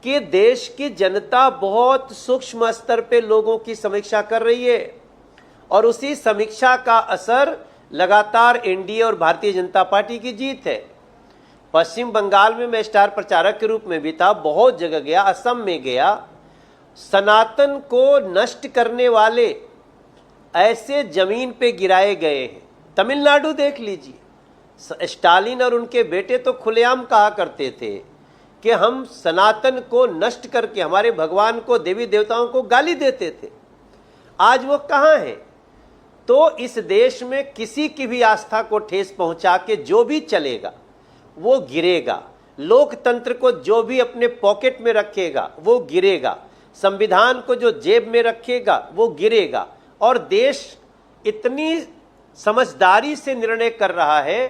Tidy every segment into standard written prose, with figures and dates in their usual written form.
कि देश की जनता बहुत सूक्ष्म स्तर पे लोगों की समीक्षा कर रही है और उसी समीक्षा का असर लगातार एनडीए और भारतीय जनता पार्टी की जीत है। पश्चिम बंगाल में मैं स्टार प्रचारक के रूप में भी था, बहुत जगह गया, असम में गया। सनातन को नष्ट करने वाले ऐसे जमीन पे गिराए गए हैं। तमिलनाडु देख लीजिए, स्टालिन और उनके बेटे तो खुलेआम कहा करते थे कि हम सनातन को नष्ट करके हमारे भगवान को, देवी देवताओं को गाली देते थे। आज वो कहाँ हैं? तो इस देश में किसी की भी आस्था को ठेस पहुंचा के जो भी चलेगा वो गिरेगा। लोकतंत्र को जो भी अपने पॉकेट में रखेगा वो गिरेगा। संविधान को जो जेब में रखेगा वो गिरेगा। और देश इतनी समझदारी से निर्णय कर रहा है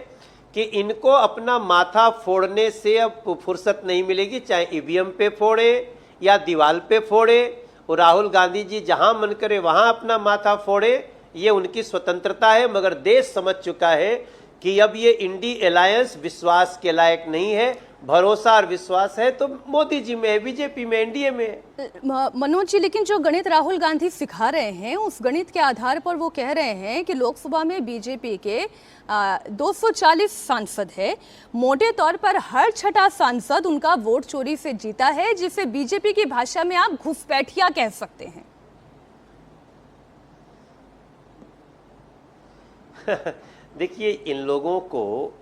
कि इनको अपना माथा फोड़ने से अब फुर्सत नहीं मिलेगी, चाहे ईवीएम पे फोड़े या दीवार पे फोड़े। और राहुल गांधी जी जहां मन करे वहां अपना माथा फोड़े, ये उनकी स्वतंत्रता है। मगर देश समझ चुका है कि अब ये इंडी अलायंस विश्वास के लायक नहीं है। भरोसा और विश्वास है तो मोदी जी में है, बीजेपी में, एनडीए में है। मनोज जी, लेकिन जो गणित राहुल गांधी सिखा रहे हैं उस गणित के आधार पर वो कह रहे हैं कि लोकसभा में बीजेपी के 240 सांसद है। मोटे तौर पर हर छठा सांसद उनका वोट चोरी से जीता है, जिसे बीजेपी की भाषा में आप घुसपैठिया कह सकते हैं। देखिए, इन लोगों को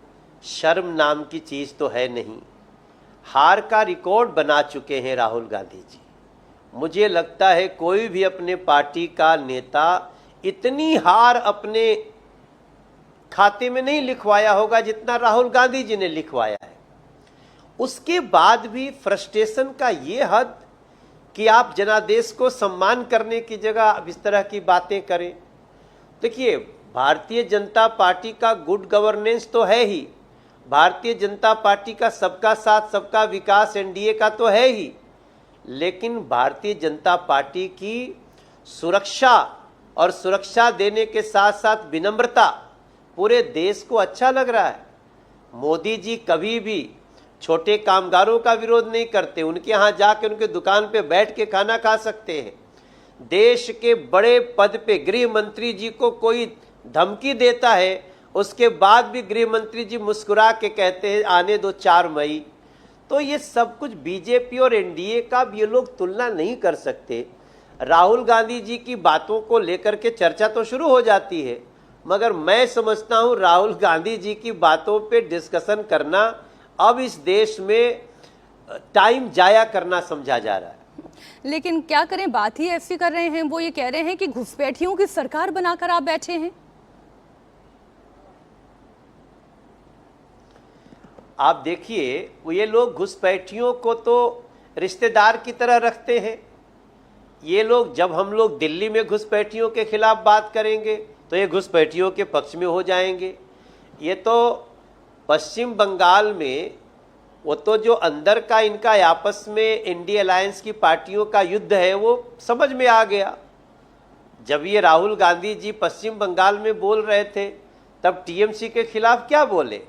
शर्म नाम की चीज तो है नहीं। हार का रिकॉर्ड बना चुके हैं राहुल गांधी जी। मुझे लगता है कोई भी अपने पार्टी का नेता इतनी हार अपने खाते में नहीं लिखवाया होगा जितना राहुल गांधी जी ने लिखवाया है। उसके बाद भी फ्रस्ट्रेशन का ये हद कि आप जनादेश को सम्मान करने की जगह इस तरह की बातें करें। देखिए, भारतीय जनता पार्टी का गुड गवर्नेंस तो है ही, भारतीय जनता पार्टी का सबका साथ सबका विकास एनडीए का तो है ही, लेकिन भारतीय जनता पार्टी की सुरक्षा और सुरक्षा देने के साथ साथ विनम्रता पूरे देश को अच्छा लग रहा है। मोदी जी कभी भी छोटे कामगारों का विरोध नहीं करते, उनके यहाँ जाके उनके दुकान पे बैठ के खाना खा सकते हैं। देश के बड़े पद पे गृह मंत्री जी को कोई धमकी देता है, उसके बाद भी गृह मंत्री जी मुस्कुरा के कहते हैं आने दो 4 मई। तो ये सब कुछ बीजेपी और एनडीए का ये लोग तुलना नहीं कर सकते। राहुल गांधी जी की बातों को लेकर के चर्चा तो शुरू हो जाती है, मगर मैं समझता हूं राहुल गांधी जी की बातों पे डिस्कशन करना अब इस देश में टाइम जाया करना समझा जा रहा है। लेकिन क्या करें, बात ही ऐसी कर रहे हैं। वो ये कह रहे हैं कि घुसपैठियों की सरकार बनाकर आप बैठे हैं। आप देखिए, ये लोग घुसपैठियों को तो रिश्तेदार की तरह रखते हैं। ये लोग, जब हम लोग दिल्ली में घुसपैठियों के खिलाफ बात करेंगे तो ये घुसपैठियों के पक्ष में हो जाएंगे। ये तो पश्चिम बंगाल में वो तो जो अंदर का इनका आपस में इंडी अलायंस की पार्टियों का युद्ध है वो समझ में आ गया। जब ये राहुल गांधी जी पश्चिम बंगाल में बोल रहे थे तब टीएमसी के खिलाफ क्या बोले?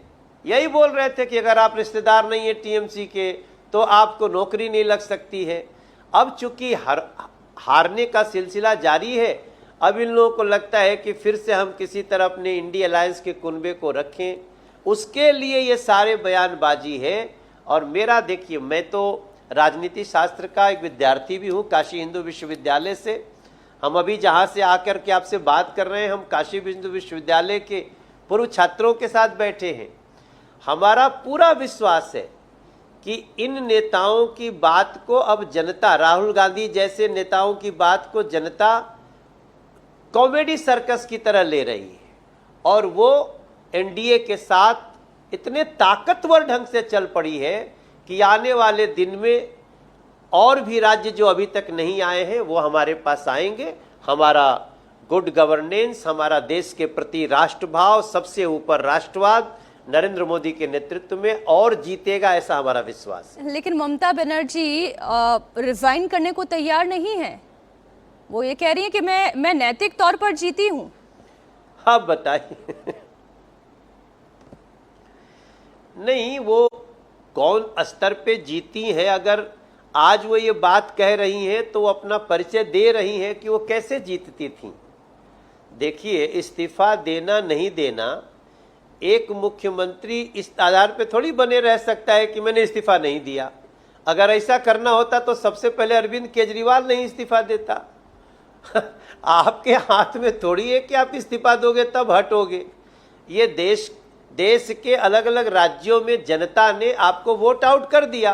यही बोल रहे थे कि अगर आप रिश्तेदार नहीं है टीएमसी के तो आपको नौकरी नहीं लग सकती है। अब चूंकि हारने का सिलसिला जारी है, अब इन लोगों को लगता है कि फिर से हम किसी तरह अपने इंडी अलायंस के कुनबे को रखें, उसके लिए ये सारे बयानबाजी है। और मेरा, देखिए, मैं तो राजनीति शास्त्र का एक विद्यार्थी भी हूँ काशी हिंदू विश्वविद्यालय से। हम अभी जहाँ से आकर के आपसे बात कर रहे हैं, हम काशी हिंदू विश्वविद्यालय के पूर्व छात्रों के साथ बैठे हैं। हमारा पूरा विश्वास है कि इन नेताओं की बात को अब जनता, राहुल गांधी जैसे नेताओं की बात को जनता कॉमेडी सर्कस की तरह ले रही है और वो एनडीए के साथ इतने ताकतवर ढंग से चल पड़ी है कि आने वाले दिन में और भी राज्य जो अभी तक नहीं आए हैं वो हमारे पास आएंगे। हमारा गुड गवर्नेंस, हमारा देश के प्रति राष्ट्रभाव, सबसे ऊपर राष्ट्रवाद नरेंद्र मोदी के नेतृत्व में और जीतेगा, ऐसा हमारा विश्वास है। लेकिन ममता बनर्जी रिजाइन करने को तैयार नहीं है। वो ये कह रही है कि मैं नैतिक तौर पर जीती हूं। आप बताइए नहीं, वो कौन स्तर पे जीती है? अगर आज वो ये बात कह रही हैं तो वो अपना परिचय दे रही हैं कि वो कैसे जीतती थीं। देखिए, इस्तीफा देना नहीं देना, एक मुख्यमंत्री इस आधार पे थोड़ी बने रह सकता है कि मैंने इस्तीफा नहीं दिया। अगर ऐसा करना होता तो सबसे पहले अरविंद केजरीवाल नहीं इस्तीफा देता। आपके हाथ में थोड़ी है कि आप इस्तीफा दोगे तब हटोगे। ये देश के अलग अलग राज्यों में जनता ने आपको वोट आउट कर दिया।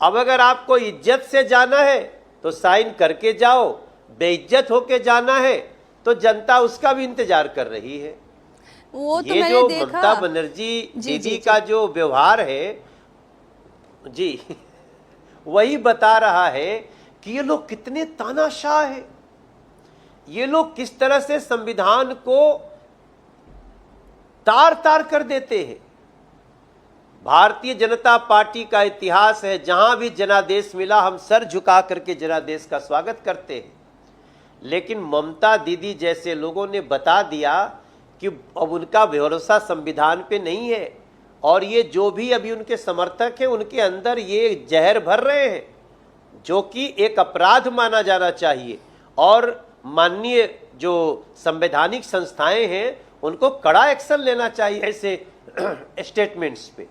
अब अगर आपको इज्जत से जाना है तो साइन करके जाओ, बेइज्जत होके जाना है तो जनता उसका भी इंतजार कर रही है। वो तो ये मैंने जो देखा। ममता बनर्जी जी, दीदी जी, का जो व्यवहार है जी, वही बता रहा है कि ये लोग कितने तानाशाह हैं। ये लोग किस तरह से संविधान को तार तार कर देते हैं। भारतीय जनता पार्टी का इतिहास है, जहां भी जनादेश मिला हम सर झुका करके जनादेश का स्वागत करते हैं। लेकिन ममता दीदी जैसे लोगों ने बता दिया कि अब उनका भरोसा संविधान पे नहीं है, और ये जो भी अभी उनके समर्थक हैं उनके अंदर ये जहर भर रहे हैं, जो कि एक अपराध माना जाना चाहिए। और माननीय जो संवैधानिक संस्थाएं हैं उनको कड़ा एक्शन लेना चाहिए ऐसे स्टेटमेंट्स पे।